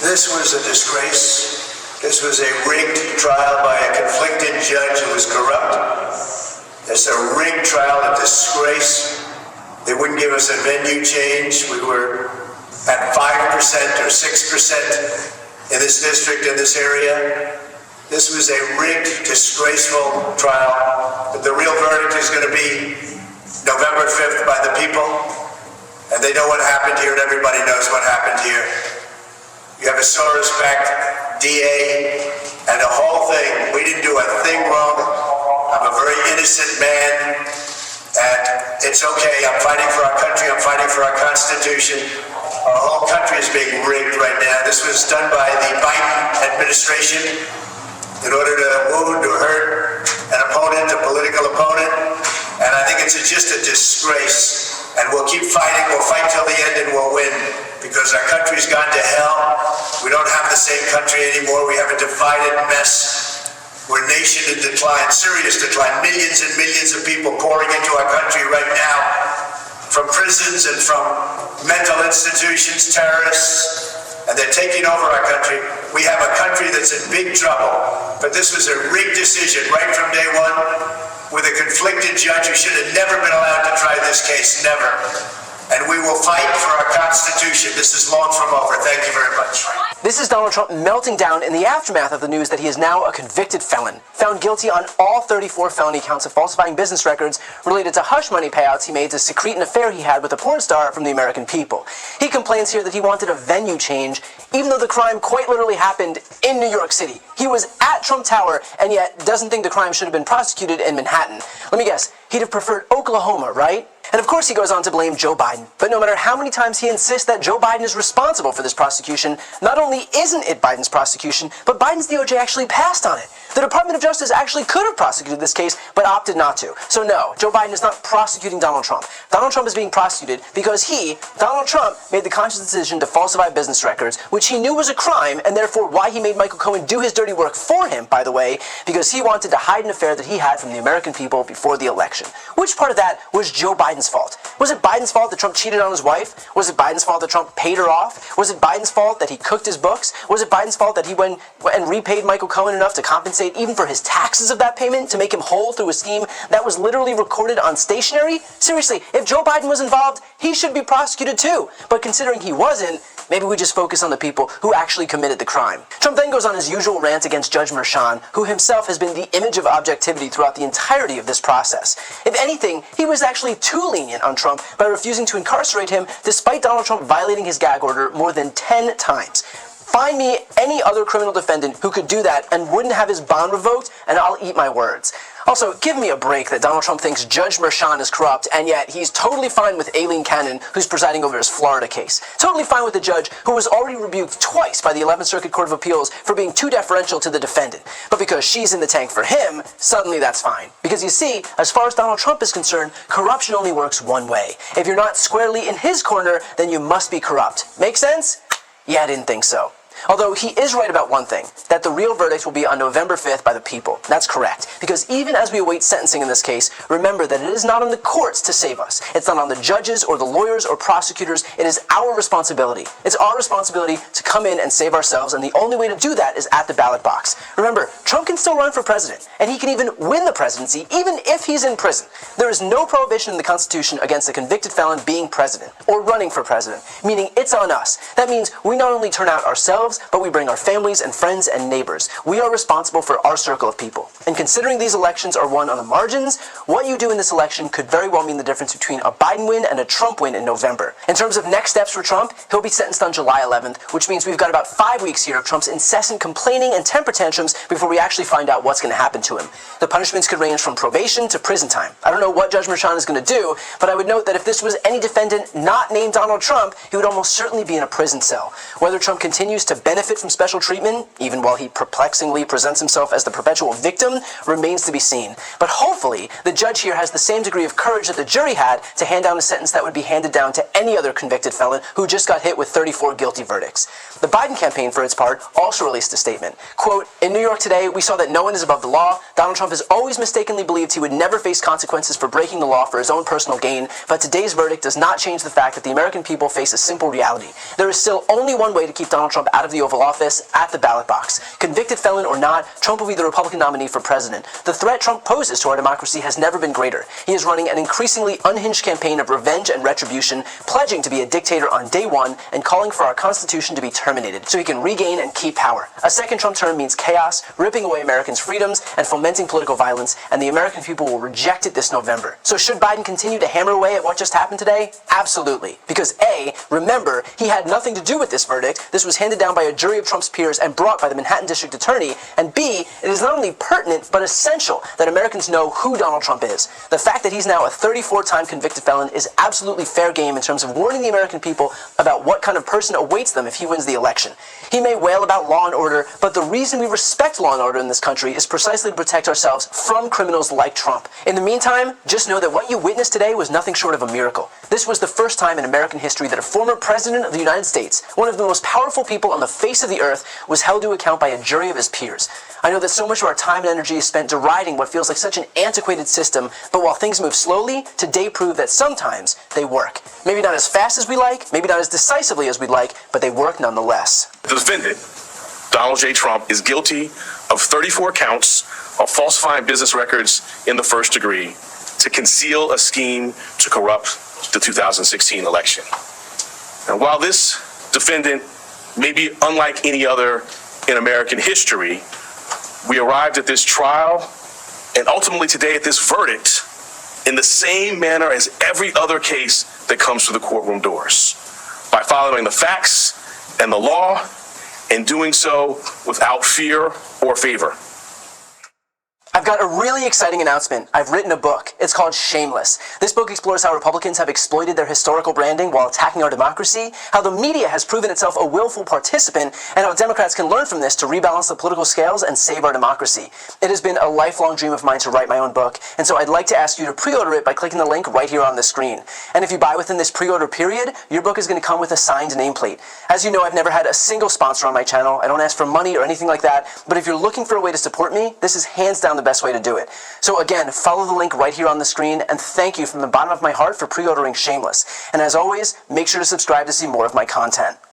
This was a disgrace. This was a rigged trial by a conflicted judge who was corrupt. It's a rigged trial, a disgrace. They wouldn't give us a venue change. We were at 5% or 6% in this district, in this area. This was a rigged, disgraceful trial. But the real verdict is going to be November 5th by the people. And they know what happened here, and everybody knows what happened here. You have a Soros-backed DA and the whole thing. We didn't do a thing wrong. I'm a very innocent man, and it's okay. I'm fighting for our country. I'm fighting for our Constitution. Our whole country is being rigged right now. This was done by the Biden administration in order to wound or hurt an opponent, a political opponent. And I think it's just a disgrace. And we'll keep fighting. We'll fight till the end and we'll win, because our country's gone to hell. We don't have the same country anymore. We have a divided mess. We're a nation in decline, serious decline. Millions and millions of people pouring into our country right now, from prisons and from mental institutions, terrorists, and they're taking over our country. We have a country that's in big trouble. But this was a rigged decision right from day one, with a conflicted judge who should have never been allowed to try this case, never. And we will fight for our Constitution. This is long from over. Thank you very much. This is Donald Trump melting down in the aftermath of the news that he is now a convicted felon, found guilty on all 34 felony counts of falsifying business records related to hush money payouts he made to secrete an affair he had with a porn star from the American people. He complains here that he wanted a venue change, even though the crime quite literally happened in New York City. He was at Trump Tower and yet doesn't think the crime should have been prosecuted in Manhattan. Let me guess, he'd have preferred Oklahoma, right? And of course he goes on to blame Joe Biden. But no matter how many times he insists that Joe Biden is responsible for this prosecution, not only isn't it Biden's prosecution, but Biden's DOJ actually passed on it. The Department of Justice actually could have prosecuted this case, but opted not to. So no, Joe Biden is not prosecuting Donald Trump. Donald Trump is being prosecuted because he, Donald Trump, made the conscious decision to falsify business records, which he knew was a crime, and therefore why he made Michael Cohen do his dirty work for him, by the way, because he wanted to hide an affair that he had from the American people before the election. Which part of that was Joe Biden's fault? Was it Biden's fault that Trump cheated on his wife? Was it Biden's fault that Trump paid her off? Was it Biden's fault that he cooked his books? Was it Biden's fault that he went and repaid Michael Cohen enough to compensate even for his taxes of that payment, to make him whole through a scheme that was literally recorded on stationery? Seriously, if Joe Biden was involved, he should be prosecuted too. But considering he wasn't, maybe we just focus on the people who actually committed the crime. Trump then goes on his usual rant against Judge Merchan, who himself has been the image of objectivity throughout the entirety of this process. If anything, he was actually too lenient on Trump by refusing to incarcerate him, despite Donald Trump violating his gag order more than 10 times. Find me any other criminal defendant who could do that and wouldn't have his bond revoked, and I'll eat my words. Also, give me a break that Donald Trump thinks Judge Merchan is corrupt, and yet he's totally fine with Aileen Cannon, who's presiding over his Florida case. Totally fine with the judge who was already rebuked twice by the 11th Circuit Court of Appeals for being too deferential to the defendant. But because she's in the tank for him, suddenly that's fine. Because you see, as far as Donald Trump is concerned, corruption only works one way. If you're not squarely in his corner, then you must be corrupt. Make sense? Yeah, I didn't think so. Although he is right about one thing, that the real verdict will be on November 5th by the people. That's correct. Because even as we await sentencing in this case, remember that it is not on the courts to save us. It's not on the judges or the lawyers or prosecutors. It is our responsibility. It's our responsibility to come in and save ourselves, and the only way to do that is at the ballot box. Remember, Trump can still run for president, and he can even win the presidency, even if he's in prison. There is no prohibition in the Constitution against a convicted felon being president, or running for president, meaning it's on us. That means we not only turn out ourselves, but we bring our families and friends and neighbors. We are responsible for our circle of people. And considering these elections are won on the margins, what you do in this election could very well mean the difference between a Biden win and a Trump win in November. In terms of next steps for Trump, he'll be sentenced on July 11th, which means we've got about 5 weeks here of Trump's incessant complaining and temper tantrums before we actually find out what's going to happen to him. The punishments could range from probation to prison time. I don't know what Judge Merchan is going to do, but I would note that if this was any defendant not named Donald Trump, he would almost certainly be in a prison cell. Whether Trump continues to benefit from special treatment, even while he perplexingly presents himself as the perpetual victim, remains to be seen. But hopefully, the judge here has the same degree of courage that the jury had to hand down a sentence that would be handed down to any other convicted felon who just got hit with 34 guilty verdicts. The Biden campaign, for its part, also released a statement. Quote, "In New York today, we saw that no one is above the law. Donald Trump has always mistakenly believed he would never face consequences for breaking the law for his own personal gain, but today's verdict does not change the fact that the American people face a simple reality. There is still only one way to keep Donald Trump out of of the Oval Office, at the ballot box. Convicted felon or not, Trump will be the Republican nominee for president. The threat Trump poses to our democracy has never been greater. He is running an increasingly unhinged campaign of revenge and retribution, pledging to be a dictator on day one and calling for our Constitution to be terminated so he can regain and keep power. A second Trump term means chaos, ripping away Americans' freedoms, and fomenting political violence, and the American people will reject it this November. So should Biden continue to hammer away at what just happened today? Absolutely. Because A, remember, he had nothing to do with this verdict. This was handed down by a jury of Trump's peers and brought by the Manhattan District Attorney. And B, it is not only pertinent, but essential that Americans know who Donald Trump is. The fact that he's now a 34-time convicted felon is absolutely fair game in terms of warning the American people about what kind of person awaits them if he wins the election. He may wail about law and order, but the reason we respect law and order in this country is precisely to protect ourselves from criminals like Trump. In the meantime, just know that what you witnessed today was nothing short of a miracle. This was the first time in American history that a former president of the United States, one of the most powerful people on the face of the earth, was held to account by a jury of his peers. I know that so much of our time and energy is spent deriding what feels like such an antiquated system, but while things move slowly, today proved that sometimes they work. Maybe not as fast as we like, maybe not as decisively as we'd like, but they work nonetheless. The defendant, Donald J. Trump, is guilty of 34 counts of falsifying business records in the first degree to conceal a scheme to corrupt the 2016 election. And while this defendant may be unlike any other in American history, we arrived at this trial and ultimately today at this verdict in the same manner as every other case that comes through the courtroom doors, by following the facts and the law and doing so without fear or favor. I've got a really exciting announcement. I've written a book. It's called Shameless. This book explores how Republicans have exploited their historical branding while attacking our democracy, how the media has proven itself a willful participant, and how Democrats can learn from this to rebalance the political scales and save our democracy. It has been a lifelong dream of mine to write my own book, and so I'd like to ask you to pre-order it by clicking the link right here on the screen. And if you buy within this pre-order period, your book is going to come with a signed nameplate. As you know, I've never had a single sponsor on my channel. I don't ask for money or anything like that, but if you're looking for a way to support me, this is hands down the best way to do it. So again, follow the link right here on the screen, and thank you from the bottom of my heart for pre-ordering Shameless. And as always, make sure to subscribe to see more of my content.